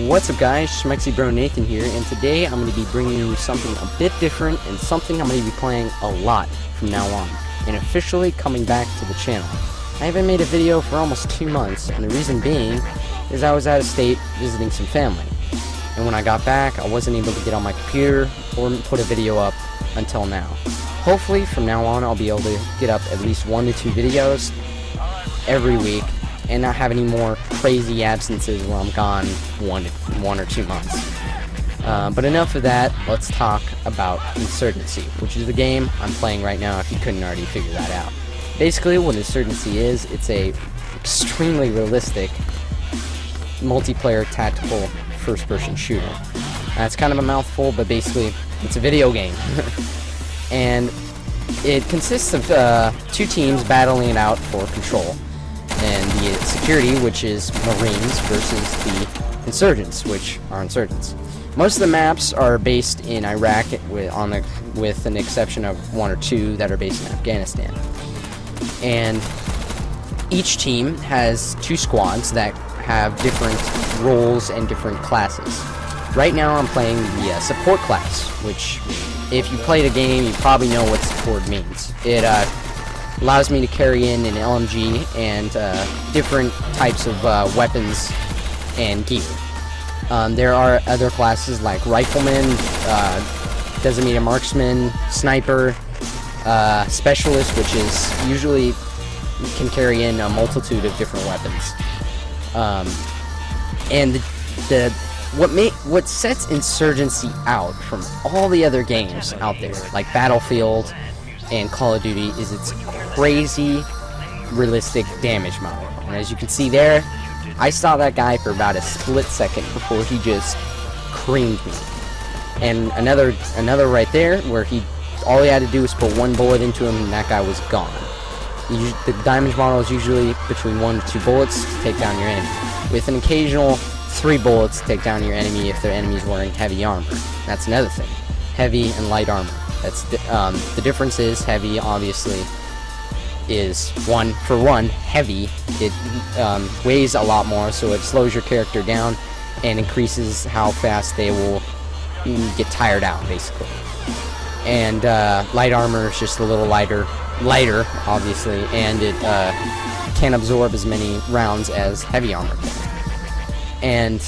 What's up guys, SHmeXYBRO Nathan here, and today I'm going to be bringing you something a bit different and something I'm going to be playing a lot from now on, and officially coming back to the channel. I haven't made a video for almost 2 months, and the reason being is I was out of state visiting some family, and when I got back I wasn't able to get on my computer or put a video up until now. Hopefully from now on I'll be able to get up at least 1 to 2 videos every week and not have any more crazy absences where I'm gone 1 or 2 months. But enough of that, let's talk about Insurgency, which is the game I'm playing right now if you couldn't already figure that out. Basically what Insurgency is, it's a extremely realistic multiplayer tactical first-person shooter. It's kind of a mouthful, but basically it's a video game. And it consists of 2 teams battling it out for control. And the security, which is Marines, versus the insurgents, which are insurgents. Most of the maps are based in Iraq, with an exception of 1 or 2 that are based in Afghanistan. And each team has 2 squads that have different roles and different classes. Right now I'm playing the support class, which, if you play the game, you probably know what support means. It allows me to carry in an LMG and different types of weapons and gear. There are other classes like rifleman, designated marksman, sniper, specialist, which is usually can carry in a multitude of different weapons. And what sets Insurgency out from all the other games out there, like Battlefield and Call of Duty, is its crazy realistic damage model. And as you can see there, I saw that guy for about a split second before he just creamed me. And another right there where all he had to do was put 1 bullet into him and that guy was gone. The damage model is usually between 1 to 2 bullets to take down your enemy, with an occasional 3 bullets to take down your enemy if their enemy is wearing heavy armor. That's another thing, heavy and light armor. That's the difference is heavy obviously is heavy. It weighs a lot more, so it slows your character down and increases how fast they will get tired out, basically. And light armor is just a little lighter obviously, and it can't absorb as many rounds as heavy armor can. And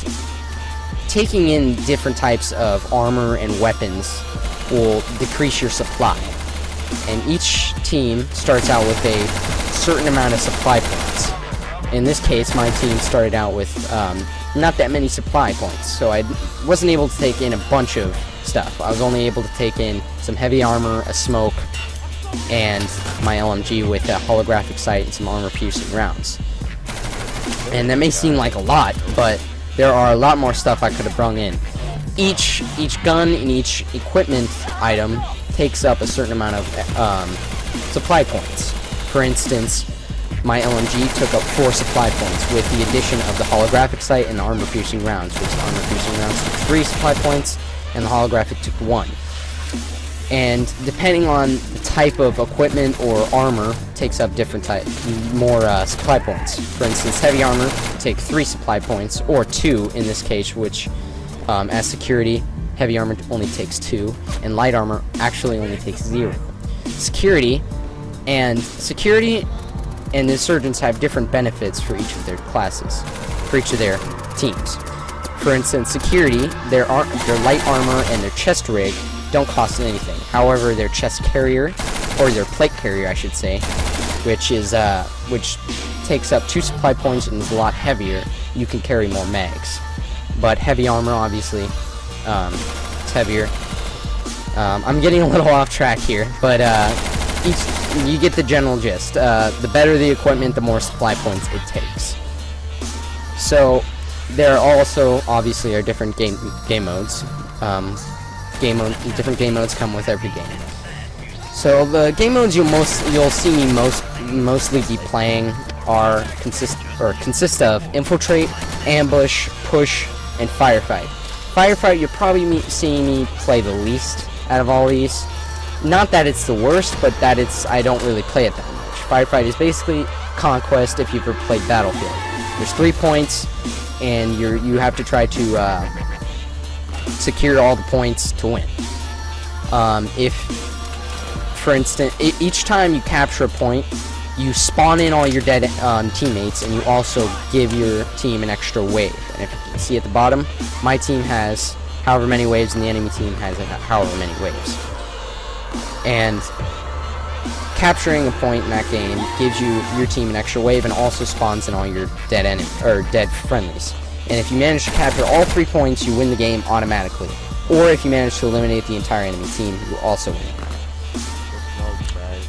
taking in different types of armor and weapons will decrease your supply, and each team starts out with a certain amount of supply points. In this case, my team started out with not that many supply points, so I wasn't able to take in a bunch of stuff. I was only able to take in some heavy armor, a smoke, and my LMG with a holographic sight and some armor-piercing rounds. And that may seem like a lot, but there are a lot more stuff I could have brung in. Each gun and each equipment item takes up a certain amount of supply points. For instance, my LMG took up 4 supply points with the addition of the holographic sight and the armor-piercing rounds, which the armor-piercing rounds took 3 supply points and the holographic took 1. And depending on the type of equipment or armor, takes up different more supply points. For instance, heavy armor take 3 supply points, or 2 in this case, which as security, heavy armor only takes 2, and light armor actually only takes 0. Security and insurgents have different benefits for each of their classes, for each of their teams. For instance, security, their light armor and their chest rig don't cost anything. However, their chest carrier, or their plate carrier I should say, which takes up 2 supply points and is a lot heavier, you can carry more mags. But heavy armor, obviously, it's heavier. I'm getting a little off track here, but you get the general gist. The better the equipment, the more supply points it takes. So there also obviously are different game modes. Different game modes come with every game. So the game modes you'll see me mostly be playing consist of infiltrate, ambush, push, and firefight. Firefight you're probably seeing me play the least out of all these. Not that it's the worst, but that I don't really play it that much. Firefight is basically Conquest if you've ever played Battlefield. There's 3 points, and you have to try to secure all the points to win. If, for instance, each time you capture a point, you spawn in all your dead teammates, and you also give your team an extra wave. And if you can see at the bottom, my team has however many waves, and the enemy team has however many waves. And capturing a point in that game gives your team an extra wave, and also spawns in all your dead friendlies. And if you manage to capture all 3 points, you win the game automatically. Or if you manage to eliminate the entire enemy team, you also win.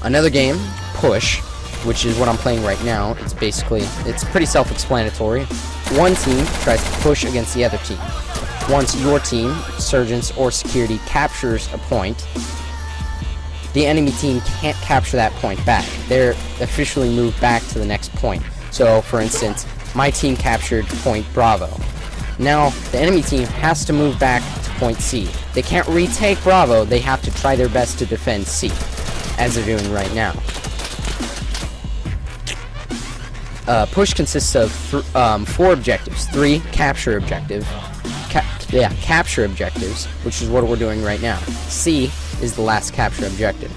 Another game, Push, which is what I'm playing right now. It's pretty self-explanatory. One team tries to push against the other team. Once your team, Insurgents or Security, captures a point, the enemy team can't capture that point back. They're officially moved back to the next point. So, for instance, my team captured point Bravo. Now, the enemy team has to move back to point C. They can't retake Bravo, they have to try their best to defend C, as they're doing right now. Push consists of 4 objectives. 3 capture objectives, which is what we're doing right now. C is the last capture objective.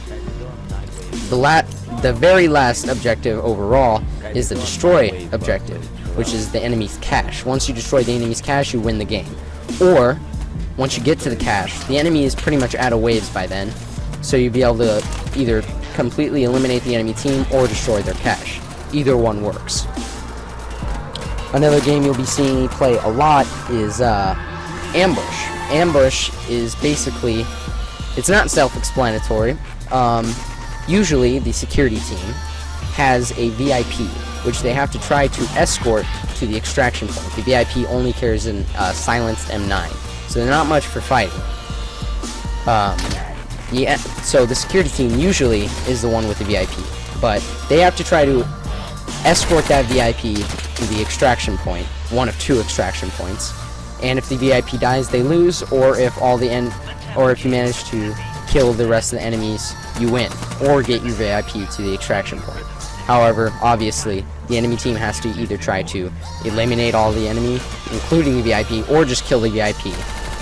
The very last objective overall is the destroy objective, which is the enemy's cache. Once you destroy the enemy's cache, you win the game. Or, once you get to the cache, the enemy is pretty much out of waves by then, so you'll be able to either completely eliminate the enemy team or destroy their cache. Either one works. Another game you'll be seeing me play a lot is Ambush. Ambush is basically, it's not self-explanatory. Usually the security team has a VIP, which they have to try to escort to the extraction point. The VIP only carries a silenced M9, so they're not much for fighting. So the security team usually is the one with the VIP, but they have to try to escort that VIP to the extraction point, one of 2 extraction points. And if the VIP dies, they lose, or if you manage to kill the rest of the enemies, you win, or get your VIP to the extraction point. However, obviously, the enemy team has to either try to eliminate all the enemy, including the VIP, or just kill the VIP,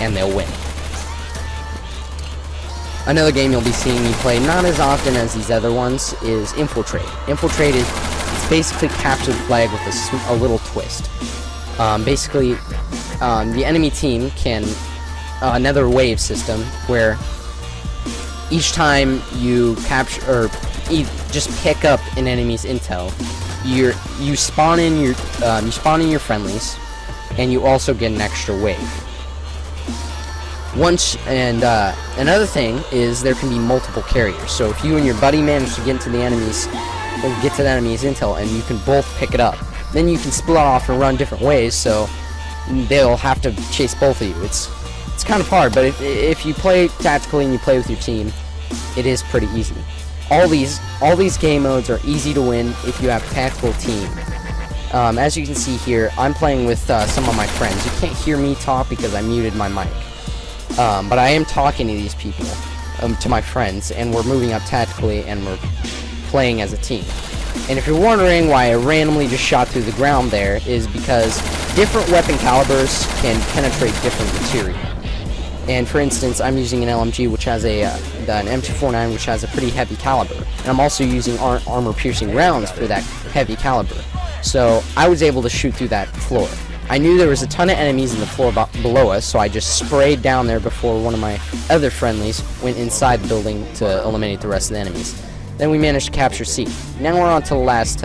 and they'll win. Another game you'll be seeing me play, not as often as these other ones, is Infiltrate. Infiltrate is basically capture the flag with a little twist. Basically, the enemy team can another wave system where each time you capture or just pick up an enemy's intel, you spawn in your friendlies, and you also get an extra wave. Another thing is there can be multiple carriers. So if you and your buddy manage to get to the enemy's intel, and you can both pick it up, then you can split off and run different ways. So they'll have to chase both of you. It's kind of hard, but if you play tactically and you play with your team, it is pretty easy. All these game modes are easy to win if you have a tactical team. As you can see here, I'm playing with some of my friends. You can't hear me talk because I muted my mic. But I am talking to these people, to my friends, and we're moving up tactically, and we're playing as a team. And if you're wondering why I randomly just shot through the ground there, is because different weapon calibers can penetrate different material. And for instance, I'm using an LMG which has an M249 which has a pretty heavy caliber, and I'm also using armor-piercing rounds for that heavy caliber. So I was able to shoot through that floor. I knew there was a ton of enemies in the floor below us, so I just sprayed down there before one of my other friendlies went inside the building to eliminate the rest of the enemies. Then we managed to capture C. Now we're on to the last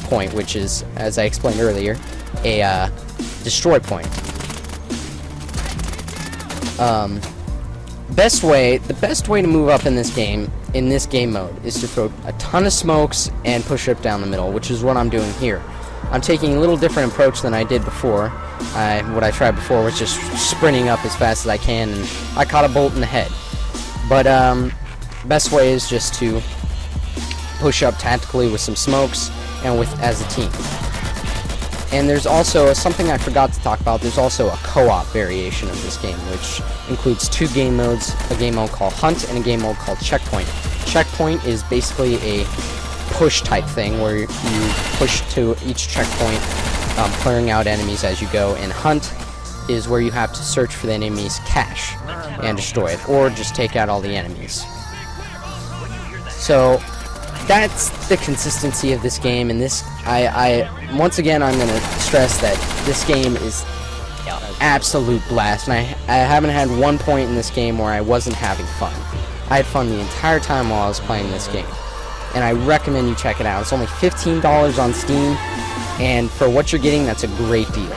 point, which is, as I explained earlier, a destroy point. The best way to move up in this game mode, is to throw a ton of smokes and push up down the middle, which is what I'm doing here. I'm taking a little different approach than I did before. What I tried before was just sprinting up as fast as I can, and I caught a bolt in the head. But best way is just to push up tactically with some smokes and as a team. And there's also something I forgot to talk about. There's also a co-op variation of this game, which includes 2 game modes: a game mode called Hunt and a game mode called Checkpoint. Checkpoint is basically a push type thing where you push to each checkpoint clearing out enemies as you go, and hunt is where you have to search for the enemy's cache and destroy it, or just take out all the enemies. So that's the consistency of this game, and this I once again I'm going to stress that this game is absolute blast, and I haven't had one point in this game where I wasn't having fun. I had fun the entire time while I was playing this game, and I recommend you check it out. It's only $15 on Steam, and for what you're getting, that's a great deal.